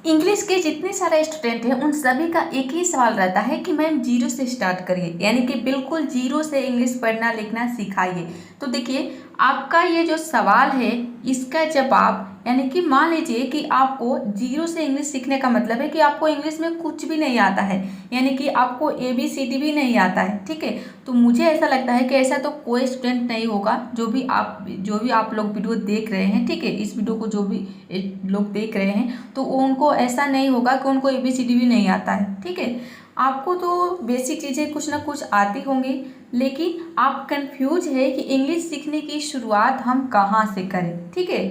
English के जितने सारे स्टूडेंट हैं उन सभी का एक ही सवाल रहता है कि मैम जीरो से स्टार्ट करिए, यानी कि बिल्कुल जीरो से इंग्लिश पढ़ना लिखना सिखाइए। तो देखिए आपका ये जो सवाल है इसका जवाब, यानी कि मान लीजिए कि आपको जीरो से इंग्लिश सीखने का मतलब है कि आपको इंग्लिश में कुछ भी नहीं आता है, यानी कि आपको ABCD भी नहीं आता है, ठीक है। तो मुझे ऐसा लगता है कि ऐसा तो कोई स्टूडेंट नहीं होगा जो भी आप लोग वीडियो देख रहे हैं, ठीक है। इस वीडियो को जो भी लोग देख रहे हैं तो उनको ऐसा नहीं होगा कि उनको ABCD भी नहीं आता है, ठीक है। आपको तो बेसिक चीज़ें कुछ ना कुछ आती होंगी, लेकिन आप कंफ्यूज है कि इंग्लिश सीखने की शुरुआत हम कहाँ से करें, ठीक है।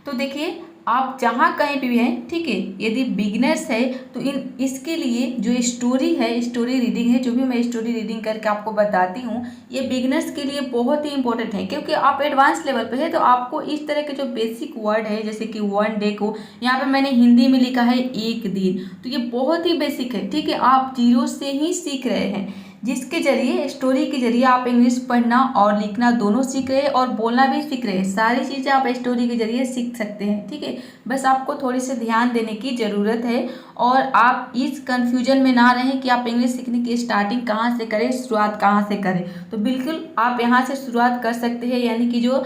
तो देखिए आप जहाँ कहीं भी हैं, ठीक है, यदि बिगिनर्स है तो इसके लिए जो स्टोरी है, स्टोरी रीडिंग है, जो भी मैं स्टोरी रीडिंग करके आपको बताती हूँ, ये बिगिनर्स के लिए बहुत ही इंपॉर्टेंट है। क्योंकि आप एडवांस लेवल पे है तो आपको इस तरह के जो बेसिक वर्ड है, जैसे कि वन डे को यहाँ पे मैंने हिंदी में लिखा है एक दिन, तो ये बहुत ही बेसिक है, ठीक है। आप जीरो से ही सीख रहे हैं, जिसके जरिए स्टोरी के जरिए आप इंग्लिश पढ़ना और लिखना दोनों सीख रहे हैं और बोलना भी सीख रहे हैं। सारी चीज़ें आप स्टोरी के जरिए सीख सकते हैं, ठीक है। बस आपको थोड़ी सी ध्यान देने की ज़रूरत है और आप इस कन्फ्यूजन में ना रहें कि आप इंग्लिश सीखने की स्टार्टिंग कहाँ से करें, शुरुआत कहाँ से करें। तो बिल्कुल आप यहाँ से शुरुआत कर सकते हैं, यानी कि जो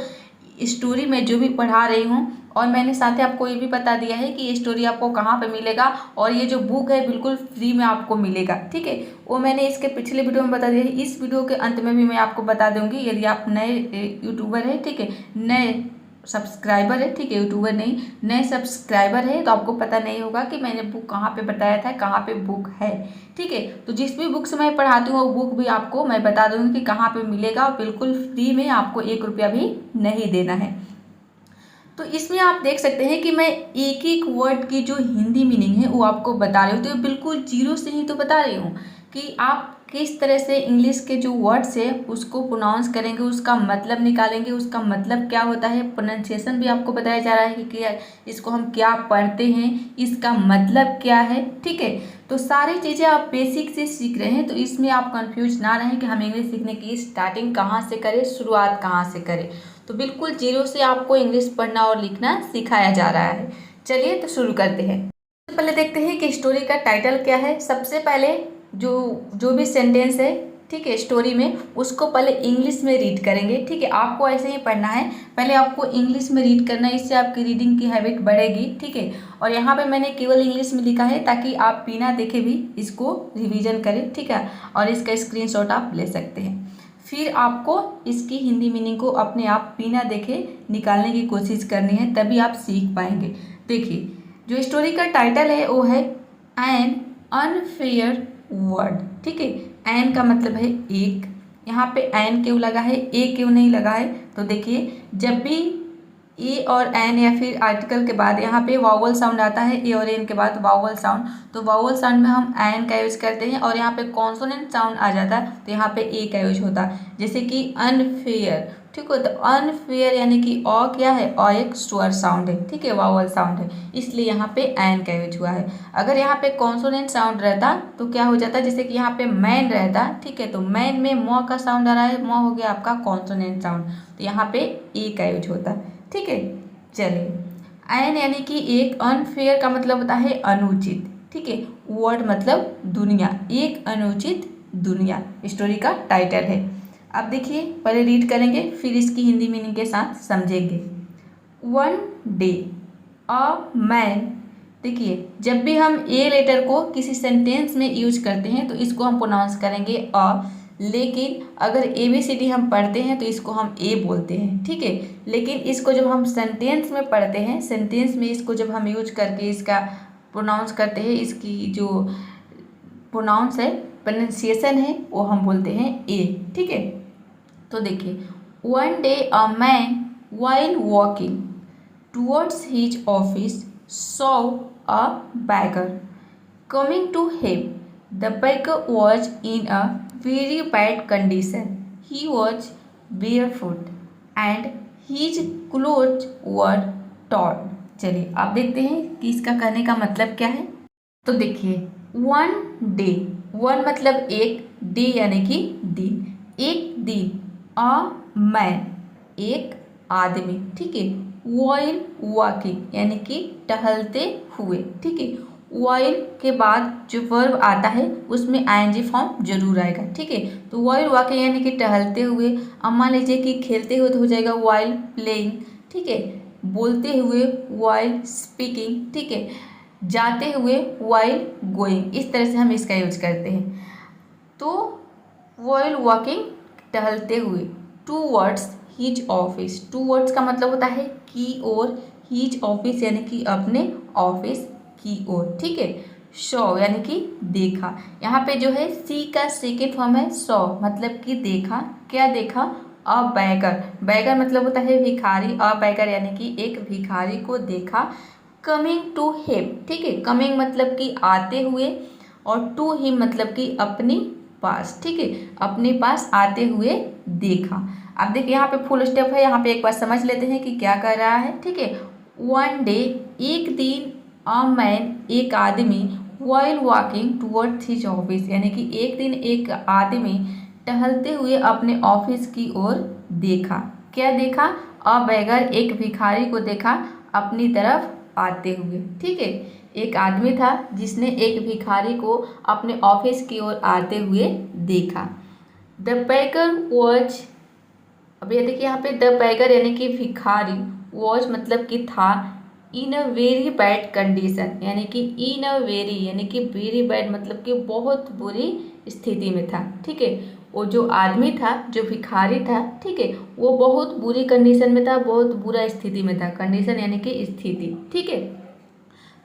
स्टोरी में जो भी पढ़ा रही हूँ, और मैंने साथ ही आपको ये भी बता दिया है कि ये स्टोरी आपको कहाँ पे मिलेगा, और ये जो बुक है बिल्कुल फ्री में आपको मिलेगा, ठीक है। वो मैंने इसके पिछले वीडियो में बता दिया है, इस वीडियो के अंत में भी मैं आपको बता दूंगी। यदि आप नए यूट्यूबर है, ठीक है, नए सब्सक्राइबर है, ठीक है, यूट्यूबर नहीं, नए सब्सक्राइबर है, तो आपको पता नहीं होगा कि मैंने बुक कहाँ पे बताया था, कहाँ पे बुक है, ठीक है। तो जिस भी बुक से मैं पढ़ाती हूँ वो बुक भी आपको मैं बता दूंगी कि कहाँ पे मिलेगा, और बिल्कुल फ्री में, आपको 1 रुपया भी नहीं देना है। तो इसमें आप देख सकते हैं कि मैं एक एक वर्ड की जो हिंदी मीनिंग है वो आपको बता रही हूँ। तो बिल्कुल जीरो से ही तो बता रही हूँ कि आप किस तरह से इंग्लिश के जो वर्ड्स है उसको प्रोनाउंस करेंगे, उसका मतलब निकालेंगे, उसका मतलब क्या होता है, प्रोनाउंसिएशन भी आपको बताया जा रहा है कि इसको हम क्या पढ़ते हैं, इसका मतलब क्या है, ठीक है। तो सारी चीज़ें आप बेसिक से सीख रहे हैं, तो इसमें आप कंफ्यूज ना रहें कि हम इंग्लिश सीखने की स्टार्टिंग कहाँ से करें, शुरुआत कहाँ से करें। तो बिल्कुल जीरो से आपको इंग्लिश पढ़ना और लिखना सिखाया जा रहा है। चलिए तो शुरू करते हैं। सबसे पहले देखते हैं कि स्टोरी का टाइटल क्या है। सबसे पहले जो भी सेंटेंस है, ठीक है, स्टोरी में, उसको पहले इंग्लिश में रीड करेंगे, ठीक है। आपको ऐसे ही पढ़ना है, पहले आपको इंग्लिश में रीड करना है, इससे आपकी रीडिंग की हैबिट बढ़ेगी, ठीक है। और यहाँ पे मैंने केवल इंग्लिश में लिखा है ताकि आप बिना देखे भी इसको रिवीजन करें, ठीक है, और इसका स्क्रीनशॉट आप ले सकते हैं। फिर आपको इसकी हिंदी मीनिंग को अपने आप बिना देखे निकालने की कोशिश करनी है, तभी आप सीख पाएंगे। देखिए जो स्टोरी का टाइटल है वो है एन अनफेयर वर्ड, ठीक है। एन का मतलब है एक, यहाँ पे एन क्यों लगा है, ए क्यों नहीं लगा है, तो देखिए जब भी ए और एन या फिर आर्टिकल के बाद यहाँ पे वावल साउंड आता है, ए और एन के बाद वावल साउंड, तो वावल साउंड में हम एन का यूज करते हैं, और यहाँ पे कॉन्सोनेंट साउंड आ जाता है तो यहाँ पे ए का यूज होता है। जैसे कि अनफेयर, ठीक है, तो अनफेयर यानी कि अ क्या है, अ एक स्वर साउंड है, ठीक है, वावल साउंड है, इसलिए यहाँ पे एन का यूज हुआ है। अगर यहाँ पे कॉन्सोनेंट साउंड रहता तो क्या हो जाता, जैसे कि यहाँ पे मैन रहता, ठीक है, तो मैन में म का साउंड आ रहा है, म हो गया आपका कॉन्सोनेंट साउंड, तो यहाँ पे ए का यूज होता है, ठीक है। चलिए एन यानी कि एक, अनफेयर का मतलब होता है अनुचित, ठीक है, वर्ड मतलब दुनिया, एक अनुचित दुनिया स्टोरी का टाइटल है। अब देखिए पहले रीड करेंगे फिर इसकी हिंदी मीनिंग के साथ समझेंगे। वन डे अ मैन, देखिए जब भी हम ए लेटर को किसी सेंटेंस में यूज करते हैं तो इसको हम प्रोनाउंस करेंगे अ, लेकिन अगर ABCD हम पढ़ते हैं तो इसको हम ए बोलते हैं, ठीक है। लेकिन इसको जब हम सेंटेंस में पढ़ते हैं, सेंटेंस में इसको जब हम यूज करके इसका प्रोनाउंस करते हैं, इसकी जो प्रोनाउंस है, प्रोनाउंसिएशन है, वो हम बोलते हैं ए, ठीक है। तो देखिए one day a man while walking towards his office saw a beggar coming to him. The beggar was in a very bad condition. He was barefoot and his clothes were torn. चलिए आप देखते हैं कि इसका कहने का मतलब क्या है। तो देखिए वन डे, वन मतलब एक, डे यानी कि दिन, एक दिन, अ मैन एक आदमी, ठीक है, व्हाइल वॉकिंग यानी कि टहलते हुए, ठीक है। व्हाइल के बाद जो वर्ब आता है उसमें आईएनजी फॉर्म जरूर आएगा, ठीक है। तो व्हाइल वॉकिंग यानी कि टहलते हुए। अब मान लीजिए कि खेलते हुए तो हो जाएगा व्हाइल प्लेइंग, ठीक है। बोलते हुए व्हाइल स्पीकिंग, ठीक है। जाते हुए व्हाइल गोइंग, इस तरह से हम इसका यूज करते हैं। तो व्हाइल वॉकिंग टहलते हुए। Towards his office, towards का मतलब होता है की ओर, हिज ऑफिस यानी कि अपने ऑफिस की ओर, ठीक है। शॉ यानी कि देखा। यहाँ पे जो है सी का सेकेंड फॉर्म है शॉ, मतलब कि देखा। क्या देखा? अ बैगर, बैगर मतलब होता है भिखारी। अ बैगर यानी कि एक भिखारी को देखा। कमिंग टू हिम, ठीक है। कमिंग मतलब कि आते हुए, और टू हिम मतलब कि अपने पास, ठीक है। अपने पास आते हुए देखा। अब देखिए यहाँ पे फुल स्टॉप है, यहाँ पे एक बार समझ लेते हैं कि क्या कर रहा है, ठीक है। वन डे, एक दिन, अ मैन एक आदमी, while walking towards his office यानी कि एक दिन एक आदमी टहलते हुए अपने ऑफिस की ओर देखा। क्या देखा? अ बैगर एक भिखारी को देखा अपनी तरफ आते हुए, ठीक है। एक आदमी था जिसने एक भिखारी को अपने ऑफिस की ओर आते हुए देखा। द बैगर वॉज, अब ये देखिए यहाँ पे द बैगर यानी कि भिखारी, वॉज मतलब कि था, इन अ वेरी बैड कंडीशन यानी कि इन अ वेरी यानी कि वेरी बैड मतलब कि बहुत बुरी स्थिति में था, ठीक है। वो जो आदमी था, जो भिखारी था, ठीक है, वो बहुत बुरी कंडीशन में था, बहुत बुरा स्थिति में था। कंडीशन यानी कि स्थिति, ठीक है।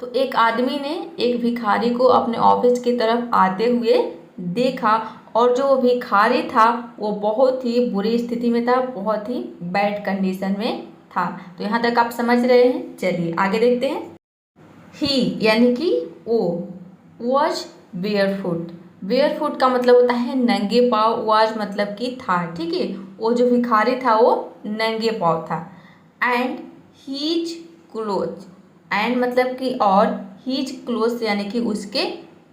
तो एक आदमी ने एक भिखारी को अपने ऑफिस की तरफ आते हुए देखा, और जो भिखारी था वो बहुत ही बुरी स्थिति में था, बहुत ही बैड कंडीशन में था। तो यहाँ तक आप समझ रहे हैं। चलिए आगे देखते हैं। ही यानी कि वो, वॉज बेयरफुट, बेयरफुट का मतलब होता है नंगे पाँव, वॉज मतलब कि था, ठीक है। वो जो भिखारी था वो नंगे पाँव था। एंड हीज क्लोथ, एंड मतलब कि और, हीज क्लोथ यानी कि उसके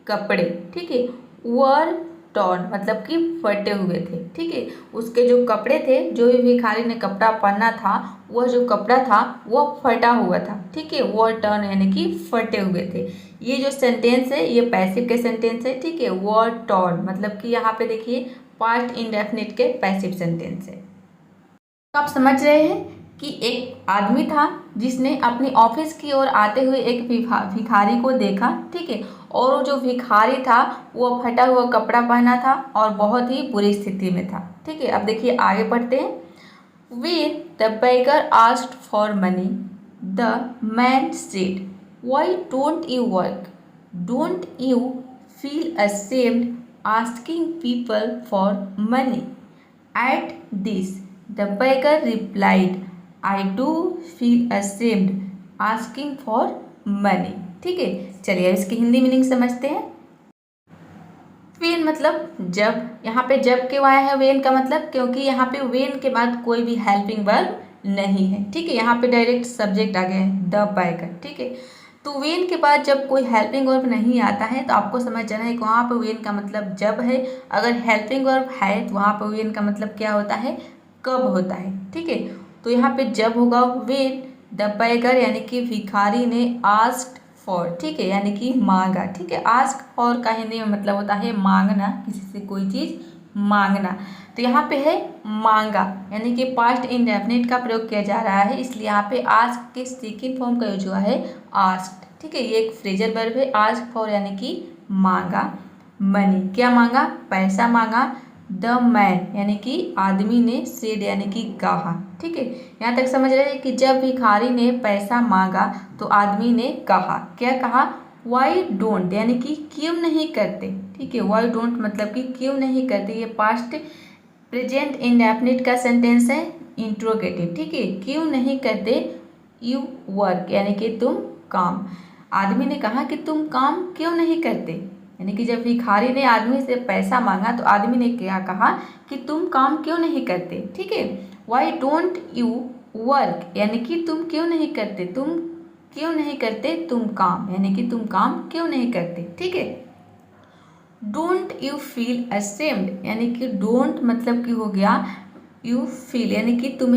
कपड़े, ठीक है, वर टॉर्न मतलब कि फटे हुए थे, ठीक है। उसके जो कपड़े थे, जो भी भिखारी ने कपड़ा पहना था, वह जो कपड़ा था वह फटा हुआ था, ठीक है। वर टर्न यानी कि फटे हुए थे। ये जो सेंटेंस है ये पैसिव के सेंटेंस है, ठीक है। वर टॉर्न मतलब कि यहाँ पे देखिए पास्ट इंडेफिनिट के पैसिव सेंटेंस है। तो आप समझ रहे हैं कि एक आदमी था जिसने अपनी ऑफिस की ओर आते हुए एक भिखारी को देखा, ठीक है। और वो जो भिखारी था वो फटा हुआ कपड़ा पहना था और बहुत ही बुरी स्थिति में था, ठीक है। अब देखिए आगे पढ़ते हैं। When the beggar asked for money, the man said, "Why don't you work? Don't you feel ashamed asking people for money?" At this, the beggar replied, "I do feel ashamed asking for money." ठीक है, चलिए इसकी Hindi meaning समझते हैं। When मतलब जब, यहाँ पे जब क्यों आया है वेन का मतलब, क्योंकि यहाँ पे वेन के बाद कोई भी हेल्पिंग वर्ब नहीं है, ठीक है। यहाँ पे डायरेक्ट सब्जेक्ट आ गया है द बैगर, ठीक है। तो वेन के बाद जब कोई हेल्पिंग वर्ब नहीं आता है तो आपको समझ जाना है कि वहाँ पर वेन का मतलब जब है। अगर हेल्पिंग वर्ब है तो वहाँ पर वेन का मतलब क्या होता है? कब होता है, ठीक है। तो यहाँ पे जब होगा वेन द बैगर यानी कि भिखारी ने आस्क्ड फॉर, ठीक है, यानी कि मांगा, ठीक है। आस्क फॉर का हिंदी में मतलब होता है मांगना, किसी से कोई चीज़ मांगना। तो यहाँ पे है मांगा यानी कि पास्ट इंडेफिनिट का प्रयोग किया जा रहा है, इसलिए यहाँ पे आस्क के सेकंड फॉर्म का यूज हुआ है आस्क्ड, ठीक है। ये एक फ्रेजल वर्ब है। आस्क फॉर यानी कि मांगा। मनी क्या मांगा? पैसा मांगा। द मैन यानी कि आदमी ने, सेड यानी कि कहा, ठीक है। यहाँ तक समझ रहे हैं कि जब भिखारी ने पैसा मांगा तो आदमी ने कहा, क्या कहा? वाई डोंट यानी कि क्यों नहीं करते, ठीक है। वाई डोंट मतलब कि क्यों नहीं करते। ये पास्ट प्रेजेंट इंडेफिनिट का सेंटेंस है, इंट्रोगेटिव, ठीक है। क्यों नहीं करते यू वर्क यानी कि तुम काम। आदमी ने कहा कि तुम काम क्यों नहीं करते, यानी कि जब भिखारी ने आदमी से पैसा मांगा तो आदमी ने क्या कहा कि तुम काम क्यों नहीं करते, ठीक है। वाई डोंट यू वर्क यानी कि तुम क्यों नहीं करते, तुम क्यों नहीं करते तुम काम, यानी कि तुम काम क्यों नहीं करते, ठीक है। डोंट यू फील असेम्ड यानी कि डोंट मतलब कि हो गया यू फील यानी कि तुम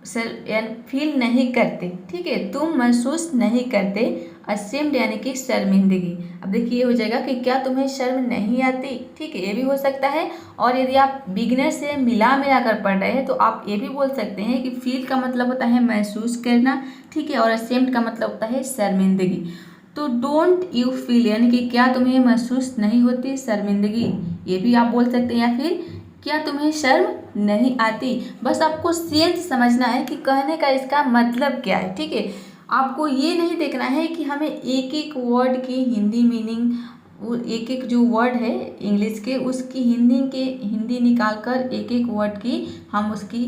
फील नहीं करते, ठीक है, तुम महसूस नहीं करते असेम्ड यानी कि शर्मिंदगी। अब देखिए ये हो जाएगा कि क्या तुम्हें शर्म नहीं आती, ठीक है, ये भी हो सकता है। और यदि आप बिगिनर से मिला कर पढ़ रहे हैं तो आप ये भी बोल सकते हैं कि फील का मतलब होता है महसूस करना, ठीक है, और असेम्ड का मतलब होता है शर्मिंदगी। तो डोंट यू फील यानी कि क्या तुम्हें महसूस नहीं होती शर्मिंदगी, ये भी आप बोल सकते हैं। या फिर क्या तुम्हें शर्म नहीं आती। बस आपको सेंस समझना है कि कहने का इसका मतलब क्या है, ठीक है। आपको ये नहीं देखना है कि हमें एक एक वर्ड की हिंदी मीनिंग, एक एक जो वर्ड है इंग्लिश के उसकी हिंदी निकाल कर एक एक वर्ड की हम उसकी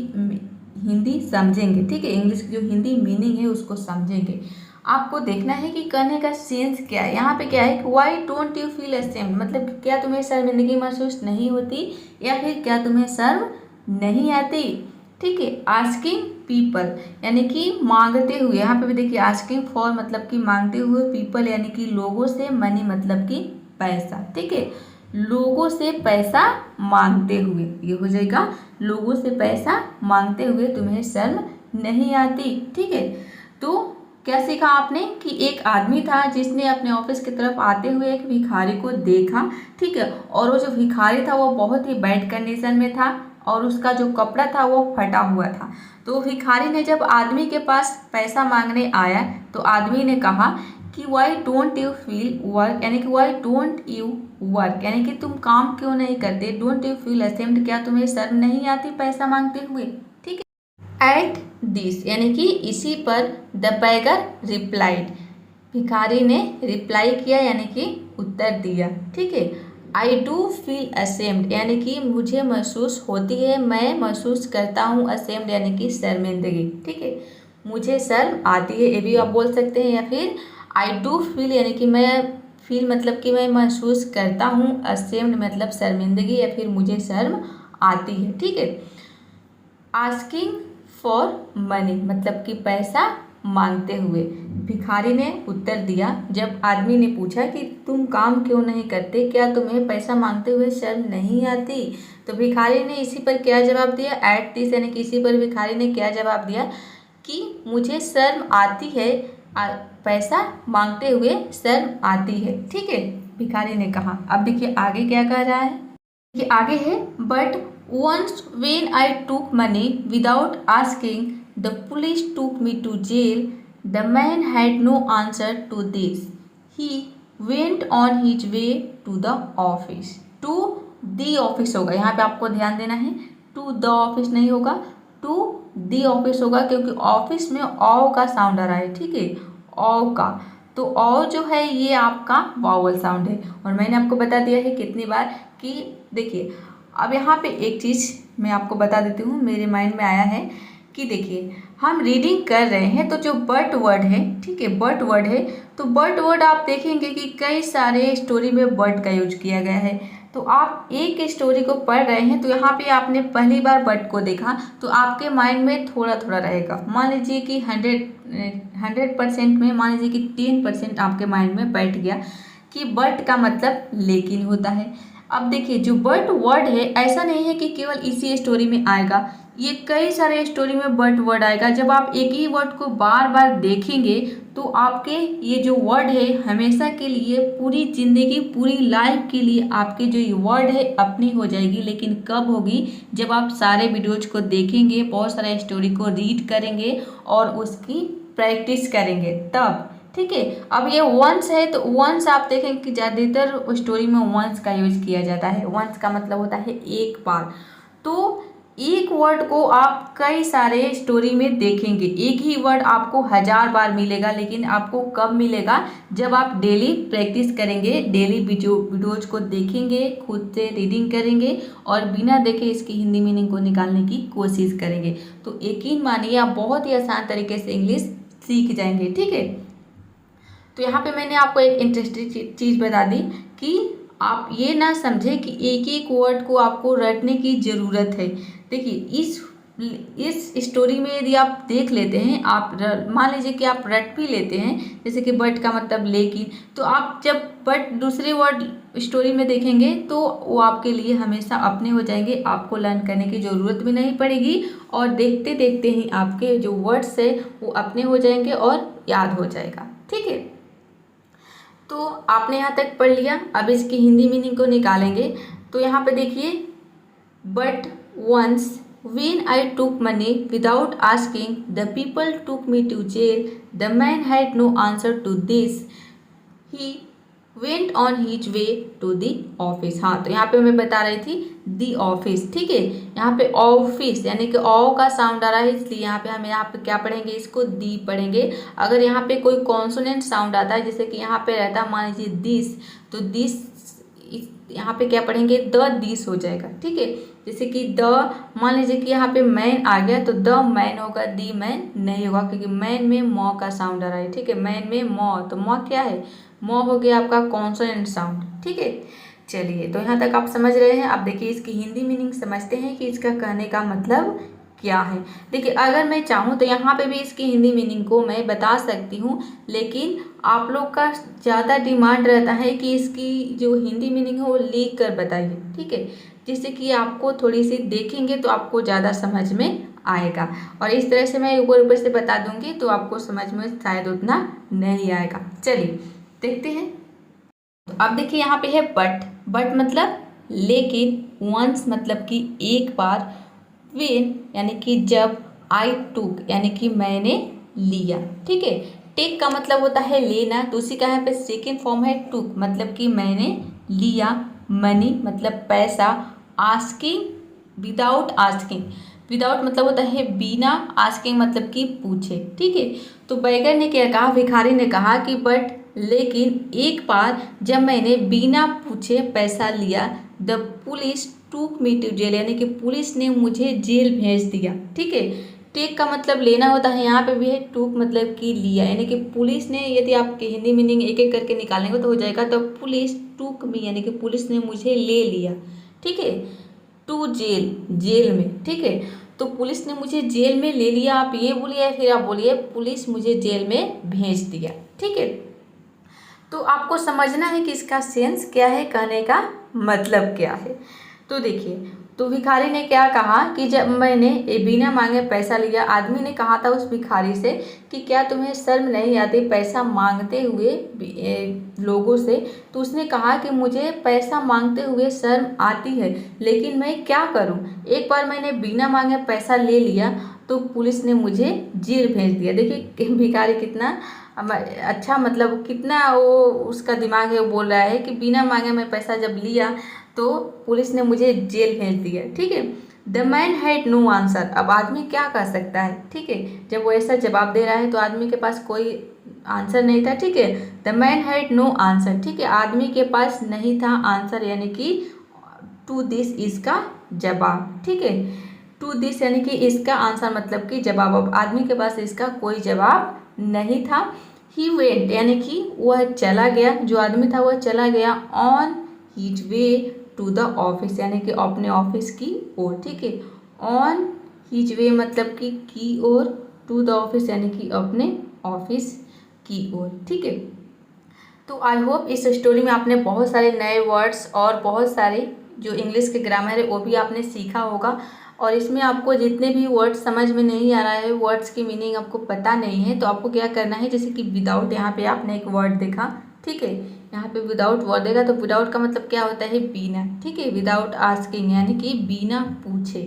हिंदी समझेंगे, ठीक है, इंग्लिश की जो हिंदी मीनिंग है उसको समझेंगे। आपको देखना है कि कहने का सेंस क्या है। यहाँ पे क्या है कि why don't you feel ashamed, मतलब क्या तुम्हें शर्मिंदगी महसूस नहीं होती या फिर क्या तुम्हें शर्म नहीं आती, ठीक है। आस्किंग पीपल यानी कि मांगते हुए, यहाँ पे भी देखिए आस्किंग फॉर मतलब कि मांगते हुए, पीपल यानी कि लोगों से, मनी मतलब कि पैसा, ठीक है, लोगों से पैसा मांगते हुए, ये हो जाएगा लोगों से पैसा मांगते हुए तुम्हें शर्म नहीं आती, ठीक है। तो क्या सीखा आपने कि एक आदमी था जिसने अपने ऑफिस की तरफ आते हुए एक भिखारी को देखा, ठीक है, और वो जो भिखारी था वो बहुत ही बैड कंडीशन में था और उसका जो कपड़ा था वो फटा हुआ था। तो भिखारी ने जब आदमी के पास पैसा मांगने आया तो आदमी ने कहा कि why don't you feel work, यानी कि वाई डोंट यू वर्क यानी कि तुम काम क्यों नहीं करते, डोंट यू फील असेम्ड क्या तुम्हें शर्म नहीं आती पैसा मांगते हुए, ठीक है। एट दिस यानी कि इसी पर द बेगर रिप्लाइड, भिखारी ने रिप्लाई किया यानी कि उत्तर दिया, ठीक है। आई डू फील असेम्ड यानी कि मुझे महसूस होती है, मैं महसूस करता हूँ, असेम्ड यानी कि शर्मिंदगी, ठीक है, मुझे शर्म आती है, ये भी आप बोल सकते हैं। या फिर आई डू फील यानी कि मैं फील मतलब कि मैं महसूस करता हूँ, असेम्ड मतलब शर्मिंदगी या फिर मुझे शर्म आती है, ठीक है। आस्किंग फॉर मनी मतलब कि पैसा मांगते हुए, भिखारी ने उत्तर दिया जब आदमी ने पूछा कि तुम काम क्यों नहीं करते, क्या तुम्हें पैसा मांगते हुए शर्म नहीं आती, तो भिखारी ने इसी पर क्या जवाब दिया, एट दिस यानी कि इसी पर भिखारी ने क्या जवाब दिया कि मुझे शर्म आती है, पैसा मांगते हुए शर्म आती है, ठीक है, भिखारी ने कहा। अब देखिए आगे क्या कह रहा है, ये आगे है but once when I took money without asking, the police took me to jail. The man had no answer to this. He went on his way to the office. To the office होगा, यहाँ पे आपको ध्यान देना है, to the office नहीं होगा, to the office होगा क्योंकि ऑफिस में औ का साउंड आ रहा है, ठीक है, औ का, तो औ जो है ये आपका वावल साउंड है। और मैंने आपको बता दिया है कितनी बार कि देखिए अब यहाँ पे एक चीज़ मैं आपको बता देती हूँ, मेरे माइंड में आया है कि देखिए हम रीडिंग कर रहे हैं तो जो बट वर्ड है, ठीक है, बट वर्ड है, तो बट वर्ड आप देखेंगे कि कई सारे स्टोरी में बट का यूज किया गया है। तो आप एक स्टोरी को पढ़ रहे हैं तो यहाँ पे आपने पहली बार बट को देखा तो आपके माइंड में थोड़ा थोड़ा रहेगा, मान लीजिए कि 100% में मान लीजिए कि 10% आपके माइंड में बैठ गया कि बट का मतलब लेकिन होता है। अब देखिए जो बट वर्ड है ऐसा नहीं है कि केवल इसी स्टोरी में आएगा, ये कई सारे स्टोरी में बट वर्ड आएगा। जब आप एक ही वर्ड को बार बार देखेंगे तो आपके ये जो वर्ड है हमेशा के लिए, पूरी ज़िंदगी, पूरी लाइफ के लिए आपके जो ये वर्ड है अपनी हो जाएगी। लेकिन कब होगी, जब आप सारे वीडियोज को देखेंगे, बहुत सारे स्टोरी को रीड करेंगे और उसकी प्रैक्टिस करेंगे तब, ठीक है। अब ये वंस है तो वंस आप देखेंगे कि ज़्यादातर स्टोरी में वंस का यूज किया जाता है। वंस का मतलब होता है एक बार। तो एक वर्ड को आप कई सारे स्टोरी में देखेंगे, एक ही वर्ड आपको 1000 बार मिलेगा, लेकिन आपको कब मिलेगा, जब आप डेली प्रैक्टिस करेंगे, डेली वीडियोज को देखेंगे, खुद से रीडिंग करेंगे और बिना देखे इसकी हिंदी मीनिंग को निकालने की कोशिश करेंगे। तो यकीन मानिए आप बहुत ही आसान तरीके से इंग्लिश सीख जाएंगे, ठीक है। तो यहाँ पे मैंने आपको एक इंटरेस्टिंग चीज़ बता दी कि आप ये ना समझे कि एक एक वर्ड को आपको रटने की ज़रूरत है। देखिए इस इस स्टोरी में यदि आप देख लेते हैं, आप मान लीजिए कि आप रट भी लेते हैं, जैसे कि बट का मतलब लेकिन, तो आप जब बट दूसरे वर्ड स्टोरी में देखेंगे तो वो आपके लिए हमेशा अपने हो जाएंगे, आपको लर्न करने की ज़रूरत भी नहीं पड़ेगी और देखते देखते ही आपके जो वर्ड्स है वो अपने हो जाएंगे और याद हो जाएगा। ठीक है, तो आपने यहाँ तक पढ़ लिया। अब इसकी हिंदी मीनिंग को निकालेंगे। तो यहाँ पे देखिए, but once when I took money without asking, the people took me to jail. The man had no answer to this. He went on his way to the office. हाँ, तो यहाँ पे मैं बता रही थी the office। ठीक है, यहाँ पे ऑफिस यानी कि ओ का साउंड आ रहा है, इसलिए यहाँ पे हम यहाँ पे क्या पढ़ेंगे, इसको दी पढ़ेंगे। अगर यहाँ पे कोई कॉन्सोनेंट साउंड आता है, जैसे कि यहाँ पे रहता है मान लीजिए दिस, तो दिस यहाँ पे क्या पढ़ेंगे, द दिस हो जाएगा। ठीक है, जैसे कि द, मान लीजिए कि यहाँ पे मैन आ गया तो द मैन होगा, दी मैन नहीं होगा, क्योंकि मैन में मॉ का साउंड आ रहा है। ठीक है, मैन में मॉ, तो मॉ क्या है, मॉ हो गया आपका कॉन्सोनेंट साउंड। ठीक है, चलिए, तो यहाँ तक आप समझ रहे हैं। अब देखिए इसकी हिंदी मीनिंग समझते हैं कि इसका कहने का मतलब क्या है। देखिए, अगर मैं चाहूँ तो यहाँ पे भी इसकी हिंदी मीनिंग को मैं बता सकती हूँ, लेकिन आप लोग का ज़्यादा डिमांड रहता है कि इसकी जो हिंदी मीनिंग है वो लिख कर बताइए। ठीक है, जिससे कि आपको थोड़ी सी देखेंगे तो आपको ज़्यादा समझ में आएगा, और इस तरह से मैं ऊपर ऊपर से बता दूंगी तो आपको समझ में शायद उतना नहीं आएगा। चलिए देखते हैं। तो अब देखिए यहाँ पे है बट, बट मतलब लेकिन, वंस मतलब कि एक बार, वेन यानी कि जब, आई टूक यानी कि मैंने लिया। ठीक है, टेक का मतलब होता है लेना, तो उसी का यहाँ पे सेकेंड फॉर्म है टूक, मतलब कि मैंने लिया। मनी मतलब पैसा। आस्किंग, विदाउट आस्किंग, विदाउट मतलब होता है बिना, आस्किंग मतलब कि पूछे। ठीक है, तो बैगर ने क्या कहा, भिखारी ने कहा कि बट लेकिन एक बार जब मैंने बिना पूछे पैसा लिया, द पुलिस टूक मी टू जेल यानी कि पुलिस ने मुझे जेल भेज दिया। ठीक है, टेक का मतलब लेना होता है, यहाँ पे भी है टूक मतलब कि लिया, यानी कि पुलिस ने, यदि आपकी हिंदी मीनिंग एक एक करके निकालेंगे तो हो जाएगा, तो पुलिस टूक मी यानी कि पुलिस ने मुझे ले लिया। ठीक है, टू जेल, जेल में। ठीक है, तो पुलिस ने मुझे जेल में ले लिया, आप ये बोलिए या फिर आप बोलिए पुलिस मुझे जेल में भेज दिया। ठीक है, तो आपको समझना है कि इसका सेंस क्या है, कहने का मतलब क्या है। तो देखिए, तो भिखारी ने क्या कहा कि जब मैंने बिना मांगे पैसा लिया, आदमी ने कहा था उस भिखारी से कि क्या तुम्हें शर्म नहीं आती पैसा मांगते हुए लोगों से। तो उसने कहा कि मुझे पैसा मांगते हुए शर्म आती है, लेकिन मैं क्या करूं, एक बार मैंने बिना मांगे पैसा ले लिया तो पुलिस ने मुझे जेल भेज दिया। देखिए भिखारी कितना अच्छा, मतलब कितना वो उसका दिमाग है, वो बोल रहा है कि बिना मांगे मैं पैसा जब लिया तो पुलिस ने मुझे जेल भेज दिया। ठीक है, the man had no answer, अब आदमी क्या कर सकता है। ठीक है, जब वो ऐसा जवाब दे रहा है तो आदमी के पास कोई आंसर नहीं था। ठीक है, the man had no answer. ठीक है, आदमी के पास नहीं था आंसर, यानी कि टू दिस इसका जवाब। ठीक है, टू दिस यानी कि इसका आंसर मतलब कि जवाब, अब आदमी के पास इसका कोई जवाब नहीं था। ही वेंट यानी कि वह चला गया, जो आदमी था वह चला गया on his way to the office यानी कि अपने ऑफिस की ओर। ठीक है, ऑन हिज वे मतलब कि की ओर, टू द ऑफिस यानी कि अपने ऑफिस की ओर। ठीक है, तो आई होप इस स्टोरी में आपने बहुत सारे नए वर्ड्स और बहुत सारे जो इंग्लिश के ग्रामर है वो भी आपने सीखा होगा, और इसमें आपको जितने भी वर्ड्स समझ में नहीं आ रहा है, वर्ड्स की मीनिंग आपको पता नहीं है, तो आपको क्या करना है, जैसे कि विदाउट, यहाँ पे आपने एक वर्ड देखा। ठीक है, यहाँ पे विदाउट वर्ड देगा, तो विदाउट का मतलब क्या होता है, बिना। ठीक है, विदाउट आस्किंग यानी कि बिना पूछे।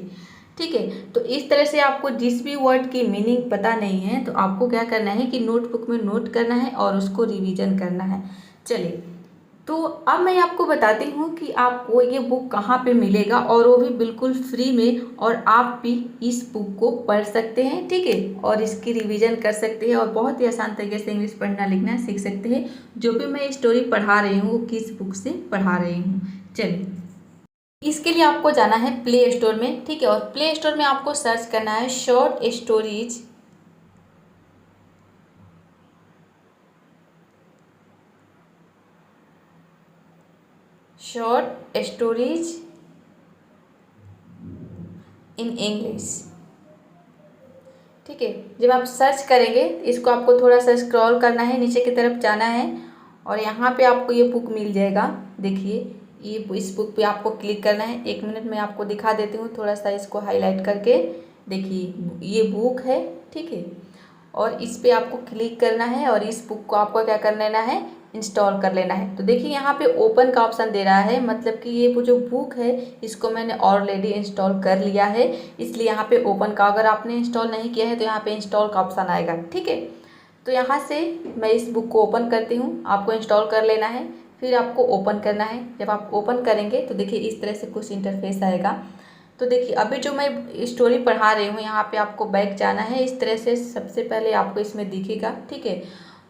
ठीक है, तो इस तरह से आपको जिस भी वर्ड की मीनिंग पता नहीं है तो आपको क्या करना है कि नोटबुक में नोट करना है और उसको रिवीजन करना है। चलिए, तो अब मैं आपको बताती हूँ कि आपको ये बुक कहाँ पे मिलेगा, और वो भी बिल्कुल फ्री में, और आप भी इस बुक को पढ़ सकते हैं। ठीक है, और इसकी रिवीजन कर सकते हैं और बहुत ही आसान तरीके से इंग्लिश पढ़ना लिखना सीख सकते हैं। जो भी मैं स्टोरी पढ़ा रही हूँ वो किस बुक से पढ़ा रही हूँ। चलिए, इसके लिए आपको जाना है प्ले स्टोर में। ठीक है, और प्ले स्टोर में आपको सर्च करना है short stories, short stories in English. ठीक है। जब आप सर्च करेंगे इसको आपको थोड़ा सा स्क्रॉल करना है, नीचे की तरफ जाना है और यहाँ पे आपको ये बुक मिल जाएगा। देखिए ये इस बुक पे आपको क्लिक करना है। 1 मिनट में आपको दिखा देती हूँ, थोड़ा सा इसको हाईलाइट करके। देखिए ये बुक है, ठीक है, और इस पे आपको क्लिक करना है और इस बुक को आपको क्या कर लेना है, इंस्टॉल कर लेना है। तो देखिए यहाँ पे ओपन का ऑप्शन दे रहा है, मतलब कि ये जो बुक है इसको मैंने ऑलरेडी इंस्टॉल कर लिया है, इसलिए यहाँ पे ओपन का। अगर आपने इंस्टॉल नहीं किया है तो यहाँ पे इंस्टॉल का ऑप्शन आएगा, ठीक है। तो यहाँ से मैं इस बुक को ओपन करती हूँ, आपको इंस्टॉल कर लेना है, फिर आपको ओपन करना है। जब आप ओपन करेंगे तो देखिए इस तरह से कुछ इंटरफेस आएगा। तो देखिए अभी जो मैं स्टोरी पढ़ा रही हूँ यहाँ पे आपको बैक जाना है। इस तरह से सबसे पहले आपको इसमें दिखेगा, ठीक है।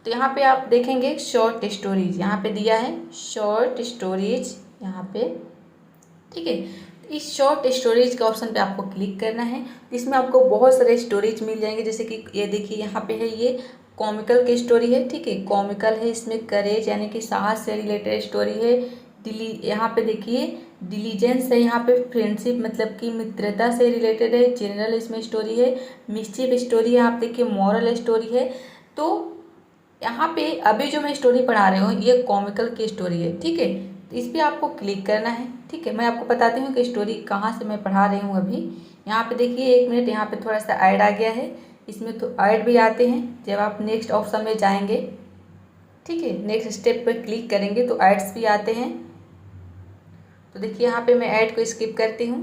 तो यहाँ पे आप देखेंगे शॉर्ट स्टोरीज, यहाँ पे दिया है शॉर्ट स्टोरीज यहाँ पे, ठीक है। इस शॉर्ट स्टोरेज के ऑप्शन पे आपको क्लिक करना है। इसमें आपको बहुत सारे स्टोरेज मिल जाएंगे, जैसे कि ये देखिए यहाँ पे है, ये कॉमिकल की स्टोरी है, ठीक है, कॉमिकल है। इसमें करेज यानी कि साहस से रिलेटेड स्टोरी है। यहाँ पे देखिए डिलीजेंस है, यहाँ पे फ्रेंडशिप मतलब कि मित्रता से रिलेटेड है। जनरल इसमें स्टोरी है। मिस्चिफ स्टोरी है, आप देखिए मॉरल स्टोरी है। तो यहाँ पे अभी जो मैं स्टोरी पढ़ा रही हूँ ये कॉमिकल की स्टोरी है, ठीक है। तो इस पर आपको क्लिक करना है, ठीक है। मैं आपको बताती हूँ कि स्टोरी कहाँ से मैं पढ़ा रही हूँ अभी। यहाँ पे देखिए 1 मिनट, यहाँ पे थोड़ा सा ऐड आ गया है, इसमें तो ऐड भी आते हैं। जब आप नेक्स्ट ऑप्शन में जाएंगे, ठीक है, नेक्स्ट स्टेप पर क्लिक करेंगे तो ऐड्स भी आते हैं। तो देखिए यहाँ पे मैं ऐड को स्किप करती हूँ,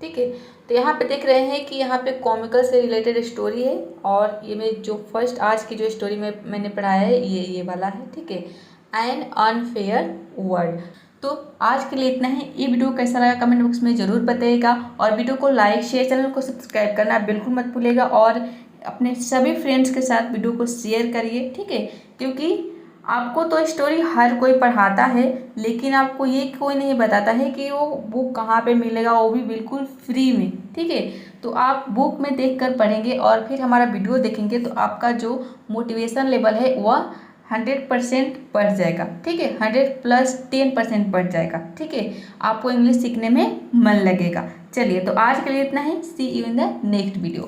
ठीक है। तो यहाँ पे देख रहे हैं कि यहाँ पे कॉमिकल से रिलेटेड स्टोरी है और ये मैं जो फर्स्ट आज की जो स्टोरी मैंने पढ़ाया है ये वाला है, ठीक है, एन अनफेयर वर्ल्ड। तो आज के लिए इतना ही। ये वीडियो कैसा लगा कमेंट बॉक्स में ज़रूर बताइएगा और वीडियो को लाइक शेयर, चैनल को सब्सक्राइब करना बिल्कुल मत भूलिएगा और अपने सभी फ्रेंड्स के साथ वीडियो को शेयर करिए, ठीक है। क्योंकि आपको तो स्टोरी हर कोई पढ़ाता है, लेकिन आपको ये कोई नहीं बताता है कि वो बुक कहाँ पे मिलेगा, वो भी बिल्कुल फ्री में, ठीक है। तो आप बुक में देखकर पढ़ेंगे और फिर हमारा वीडियो देखेंगे तो आपका जो मोटिवेशन लेवल है वह 100% बढ़ जाएगा, ठीक है, 100 + 10% बढ़ जाएगा, ठीक है। आपको इंग्लिश सीखने में मन लगेगा। चलिए तो आज के लिए इतना ही। See you in the next video.